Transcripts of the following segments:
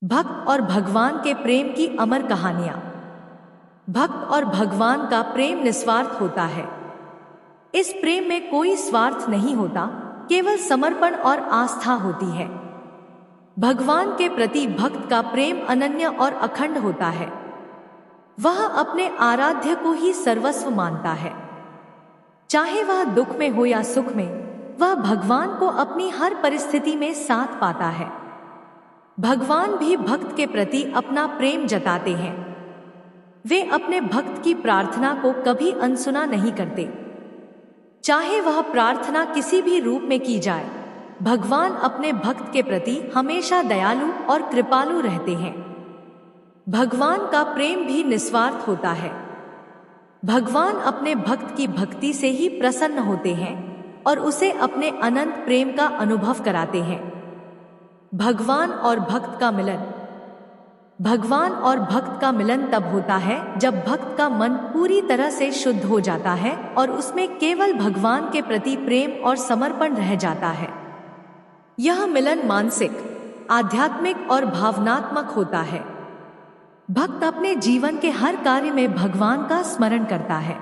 भक्त और भगवान के प्रेम की अमर कहानियां। भक्त और भगवान का प्रेम निस्वार्थ होता है। इस प्रेम में कोई स्वार्थ नहीं होता, केवल समर्पण और आस्था होती है। भगवान के प्रति भक्त का प्रेम अनन्य और अखंड होता है। वह अपने आराध्य को ही सर्वस्व मानता है। चाहे वह दुख में हो या सुख में, वह भगवान को अपनी हर परिस्थिति में साथ पाता है। भगवान भी भक्त के प्रति अपना प्रेम जताते हैं। वे अपने भक्त की प्रार्थना को कभी अनसुना नहीं करते। चाहे वह प्रार्थना किसी भी रूप में की जाए, भगवान अपने भक्त के प्रति हमेशा दयालु और कृपालु रहते हैं। भगवान का प्रेम भी निस्वार्थ होता है। भगवान अपने भक्त की भक्ति से ही प्रसन्न होते हैं और उसे अपने अनंत प्रेम का अनुभव कराते हैं। भगवान और भक्त का मिलन। भगवान और भक्त का मिलन तब होता है जब भक्त का मन पूरी तरह से शुद्ध हो जाता है और उसमें केवल भगवान के प्रति प्रेम और समर्पण रह जाता है। यह मिलन मानसिक, आध्यात्मिक और भावनात्मक होता है। भक्त अपने जीवन के हर कार्य में भगवान का स्मरण करता है।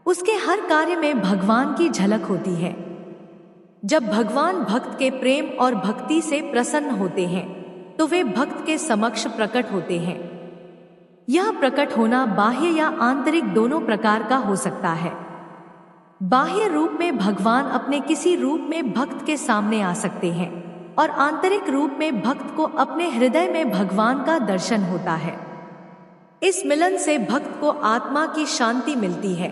उसके हर कार्य में भगवान की झलक होती है। जब भगवान भक्त के प्रेम और भक्ति से प्रसन्न होते हैं तो वे भक्त के समक्ष प्रकट होते हैं। यह प्रकट होना बाह्य या आंतरिक दोनों प्रकार का हो सकता है। बाह्य रूप में भगवान अपने किसी रूप में भक्त के सामने आ सकते हैं और आंतरिक रूप में भक्त को अपने हृदय में भगवान का दर्शन होता है। इस मिलन से भक्त को आत्मा की शांति मिलती है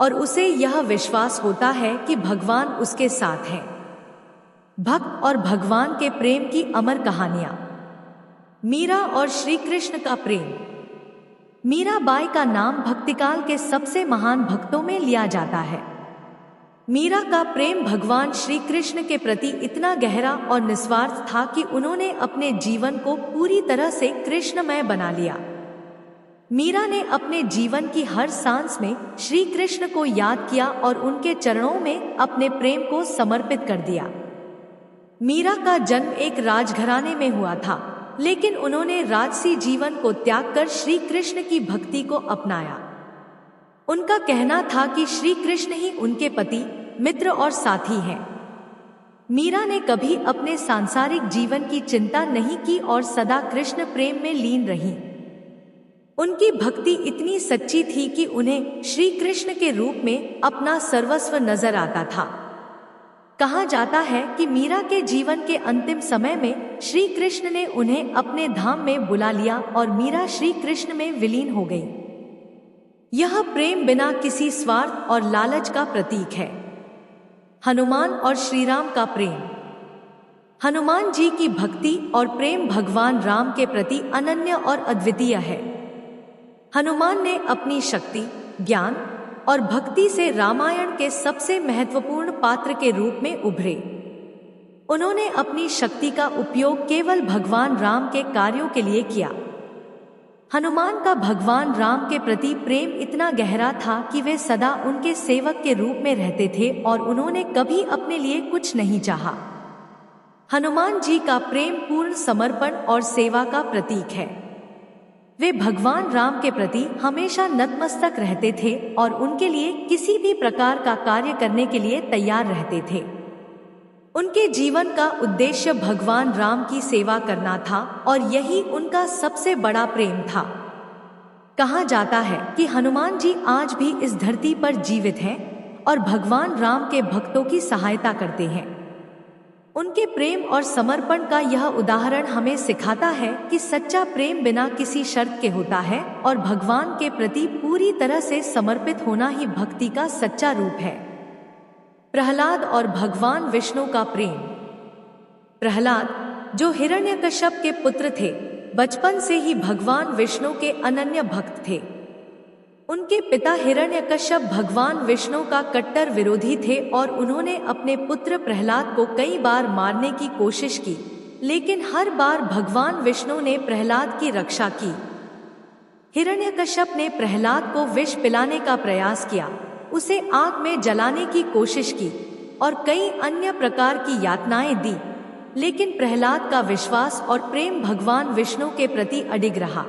और उसे यह विश्वास होता है कि भगवान उसके साथ हैं। भक्त और भगवान के प्रेम की अमर कहानियां। मीरा और श्री कृष्ण का प्रेम। मीराबाई का नाम भक्तिकाल के सबसे महान भक्तों में लिया जाता है। मीरा का प्रेम भगवान श्री कृष्ण के प्रति इतना गहरा और निस्वार्थ था कि उन्होंने अपने जीवन को पूरी तरह से कृष्णमय बना लिया। मीरा ने अपने जीवन की हर सांस में श्री कृष्ण को याद किया और उनके चरणों में अपने प्रेम को समर्पित कर दिया। मीरा का जन्म एक राजघराने में हुआ था, लेकिन उन्होंने राजसी जीवन को त्याग कर श्री कृष्ण की भक्ति को अपनाया। उनका कहना था कि श्री कृष्ण ही उनके पति, मित्र और साथी हैं। मीरा ने कभी अपने सांसारिक जीवन की चिंता नहीं की और सदा कृष्ण प्रेम में लीन रही। उनकी भक्ति इतनी सच्ची थी कि उन्हें श्री कृष्ण के रूप में अपना सर्वस्व नजर आता था। कहा जाता है कि मीरा के जीवन के अंतिम समय में श्री कृष्ण ने उन्हें अपने धाम में बुला लिया और मीरा श्री कृष्ण में विलीन हो गई। यह प्रेम बिना किसी स्वार्थ और लालच का प्रतीक है। हनुमान और श्री राम का प्रेम। हनुमान जी की भक्ति और प्रेम भगवान राम के प्रति अनन्य और अद्वितीय है। हनुमान ने अपनी शक्ति, ज्ञान और भक्ति से रामायण के सबसे महत्वपूर्ण पात्र के रूप में उभरे। उन्होंने अपनी शक्ति का उपयोग केवल भगवान राम के कार्यों के लिए किया। हनुमान का भगवान राम के प्रति प्रेम इतना गहरा था कि वे सदा उनके सेवक के रूप में रहते थे और उन्होंने कभी अपने लिए कुछ नहीं चाहा। हनुमान जी का प्रेम पूर्ण समर्पण और सेवा का प्रतीक है। वे भगवान राम के प्रति हमेशा नतमस्तक रहते थे और उनके लिए किसी भी प्रकार का कार्य करने के लिए तैयार रहते थे। उनके जीवन का उद्देश्य भगवान राम की सेवा करना था और यही उनका सबसे बड़ा प्रेम था। कहा जाता है कि हनुमान जी आज भी इस धरती पर जीवित हैं और भगवान राम के भक्तों की सहायता करते हैं। उनके प्रेम और समर्पण का यह उदाहरण हमें सिखाता है कि सच्चा प्रेम बिना किसी शर्त के होता है और भगवान के प्रति पूरी तरह से समर्पित होना ही भक्ति का सच्चा रूप है। प्रहलाद और भगवान विष्णु का प्रेम। प्रहलाद, जो हिरण्यकश्यप के पुत्र थे, बचपन से ही भगवान विष्णु के अनन्य भक्त थे। उनके पिता हिरण्यकश्यप भगवान विष्णु का कट्टर विरोधी थे और उन्होंने अपने पुत्र प्रहलाद को कई बार मारने की कोशिश की, लेकिन हर बार भगवान विष्णु ने प्रहलाद की रक्षा की। हिरण्यकश्यप ने प्रहलाद को विष पिलाने का प्रयास किया, उसे आग में जलाने की कोशिश की और कई अन्य प्रकार की यातनाएं दी, लेकिन प्रहलाद का विश्वास और प्रेम भगवान विष्णु के प्रति अडिग रहा।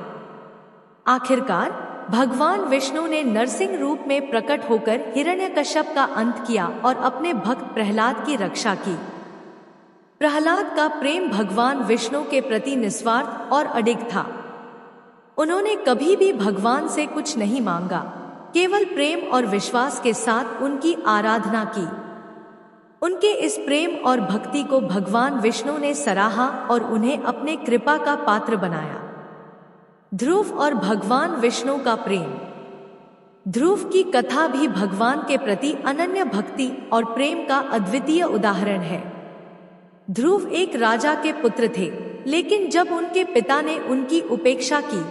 आखिरकार भगवान विष्णु ने नरसिंह रूप में प्रकट होकर हिरण्यकश्यप का अंत किया और अपने भक्त प्रहलाद की रक्षा की। प्रहलाद का प्रेम भगवान विष्णु के प्रति निस्वार्थ और अडिग था। उन्होंने कभी भी भगवान से कुछ नहीं मांगा, केवल प्रेम और विश्वास के साथ उनकी आराधना की। उनके इस प्रेम और भक्ति को भगवान विष्णु ने सराहा और उन्हें अपने कृपा का पात्र बनाया। ध्रुव और भगवान विष्णु का प्रेम। ध्रुव की कथा भी भगवान के प्रति अनन्य भक्ति और प्रेम का अद्वितीय उदाहरण है। ध्रुव एक राजा के पुत्र थे, लेकिन जब उनके पिता ने उनकी उपेक्षा की,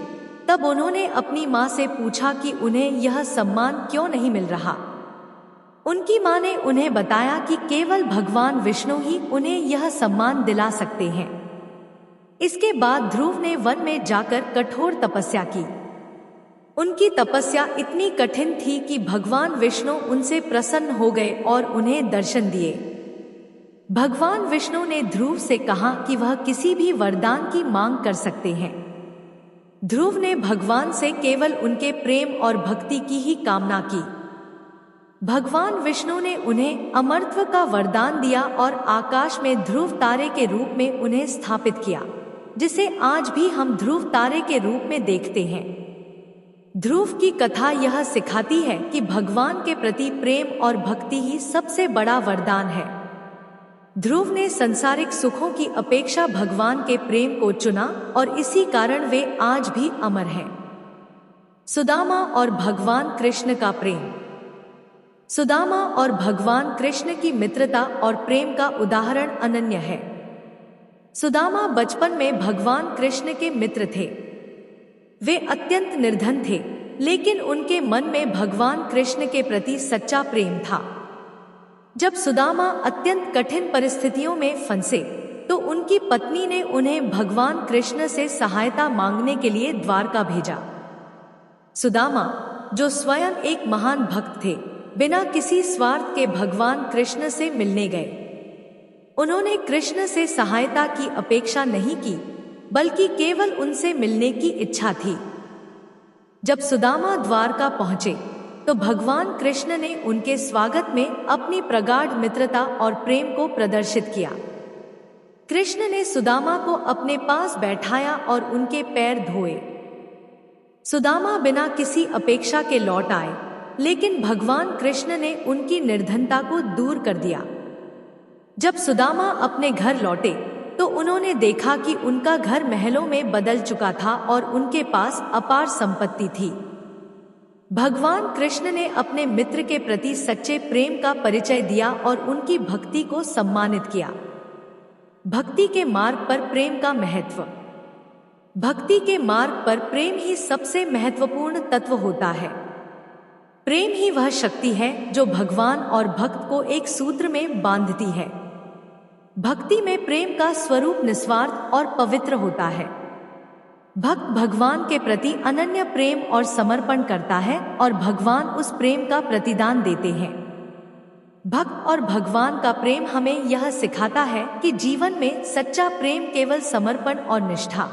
तब उन्होंने अपनी माँ से पूछा कि उन्हें यह सम्मान क्यों नहीं मिल रहा। उनकी माँ ने उन्हें बताया कि केवल भगवान विष्णु ही उन्हें यह सम्मान दिला सकते हैं। इसके बाद ध्रुव ने वन में जाकर कठोर तपस्या की। उनकी तपस्या इतनी कठिन थी कि भगवान विष्णु उनसे प्रसन्न हो गए और उन्हें दर्शन दिए। भगवान विष्णु ने ध्रुव से कहा कि वह किसी भी वरदान की मांग कर सकते हैं। ध्रुव ने भगवान से केवल उनके प्रेम और भक्ति की ही कामना की। भगवान विष्णु ने उन्हें अमरत्व का वरदान दिया और आकाश में ध्रुव तारे के रूप में उन्हें स्थापित किया, जिसे आज भी हम ध्रुव तारे के रूप में देखते हैं। ध्रुव की कथा यह सिखाती है कि भगवान के प्रति प्रेम और भक्ति ही सबसे बड़ा वरदान है। ध्रुव ने संसारिक सुखों की अपेक्षा भगवान के प्रेम को चुना और इसी कारण वे आज भी अमर हैं। सुदामा और भगवान कृष्ण का प्रेम। सुदामा और भगवान कृष्ण की मित्रता और प्रेम का उदाहरण अनन्य है। सुदामा बचपन में भगवान कृष्ण के मित्र थे। वे अत्यंत निर्धन थे, लेकिन उनके मन में भगवान कृष्ण के प्रति सच्चा प्रेम था। जब सुदामा अत्यंत कठिन परिस्थितियों में फंसे, तो उनकी पत्नी ने उन्हें भगवान कृष्ण से सहायता मांगने के लिए द्वारका भेजा। सुदामा, जो स्वयं एक महान भक्त थे, बिना किसी स्वार्थ के भगवान कृष्ण से मिलने गए। उन्होंने कृष्ण से सहायता की अपेक्षा नहीं की, बल्कि केवल उनसे मिलने की इच्छा थी। जब सुदामा द्वारका पहुंचे, तो भगवान कृष्ण ने उनके स्वागत में अपनी प्रगाढ़ मित्रता और प्रेम को प्रदर्शित किया। कृष्ण ने सुदामा को अपने पास बैठाया और उनके पैर धोए। सुदामा बिना किसी अपेक्षा के लौट आए, लेकिन भगवान कृष्ण ने उनकी निर्धनता को दूर कर दिया। जब सुदामा अपने घर लौटे, तो उन्होंने देखा कि उनका घर महलों में बदल चुका था और उनके पास अपार संपत्ति थी। भगवान कृष्ण ने अपने मित्र के प्रति सच्चे प्रेम का परिचय दिया और उनकी भक्ति को सम्मानित किया। भक्ति के मार्ग पर प्रेम का महत्व। भक्ति के मार्ग पर प्रेम ही सबसे महत्वपूर्ण तत्व होता है। प्रेम ही वह शक्ति है जो भगवान और भक्त को एक सूत्र में बांधती है। भक्ति में प्रेम का स्वरूप निस्वार्थ और पवित्र होता है। भक्त भगवान के प्रति अनन्य प्रेम और समर्पण करता है और भगवान उस प्रेम का प्रतिदान देते हैं। भक्त और भगवान का प्रेम हमें यह सिखाता है कि जीवन में सच्चा प्रेम केवल समर्पण और निष्ठा